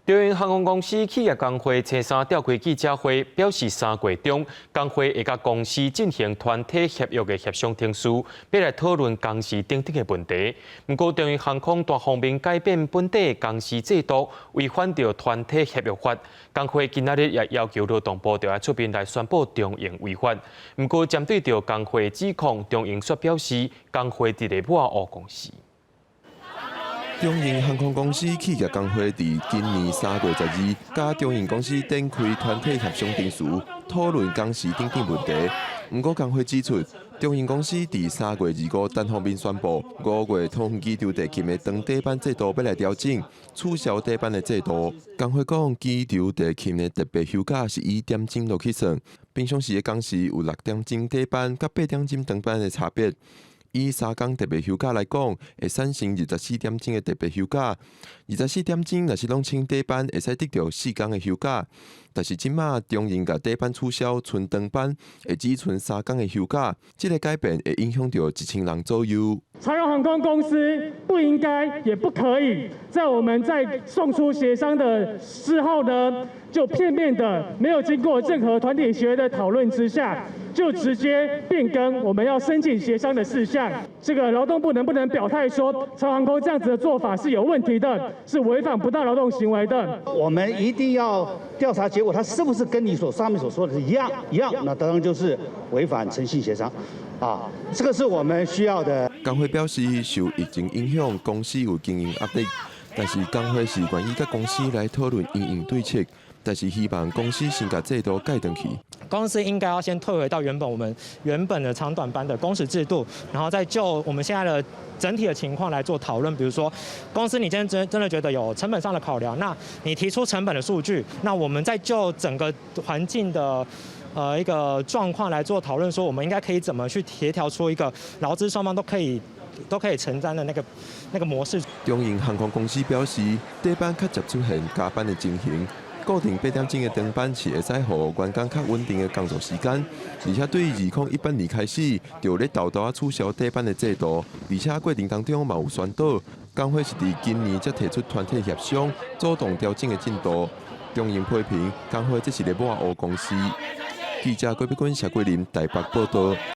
中英航空公司企业工会初三召开记者会，表示3月中工会会甲公司进行团体协约的协商程序，要来讨论工时等等的问题。不过，中英航空大方面改变本地工时制度，违反着团体协约法。工会今仔日也要求劳动部要出面来宣布中英违法。不过，针对着工会指控，中英却表示工会伫咧抹黑公司。中英航空公司企业工会伫今年3月12日，甲中英公司展开团体协商程序，讨论工时等等问题。不过，工会指出，中英公司伫3月25日单方面宣布，5月通机场地勤的长底班制度要来调整，取消底班的制度。工会讲，机场地勤的特别休假是以点钟落去算，平常时的工时有6点钟底班甲8点钟长班的差别。以3天特别休假来讲，会产生24点钟的特别休假。24点钟若是拢请底班，会使得到4天的休假。但是即马中英甲底班取消，剩长班会只剩3天的休假。这个改变会影响到1000人左右。长荣航空公司不应该也不可以在我们在送出协商的时候呢，就片面的没有经过任何团体协约的讨论之下，就直接变更我们要申请协商的事项。这个劳动部能不能表态说，长荣航空这样子的做法是有问题的，是违反不当劳动行为的？我们一定要调查结果，它是不是跟你上面所说的是一样？那当然就是违反诚信协商。这个是我们需要的。工会表示，受疫情影响，公司有经营压力，但是工会是愿意甲公司来讨论因应对策，但是希望公司先把制度改回去。公司应该要先退回到我们原本的长短班的工时制度，然后再就我们现在的整体的情况来做讨论。比如说，公司你今天真的觉得有成本上的考量，那你提出成本的数据，那我们再就整个环境的一个状况来做讨论，说我们应该可以怎么去协调出一个劳资双方都可以承担的那个模式。中英航空公司表示，底班较接出现加班的情形。固定8点钟的长班是会使予员工较稳定的工作时间，而且对2018年开始就咧豆豆取消底班的制度，而且过程当中嘛有宣导，工会是伫今年才提出团体协商，主动调整的进度。中英批评工会这是咧抹黑公司。记者郭碧君、谢桂林台北报道。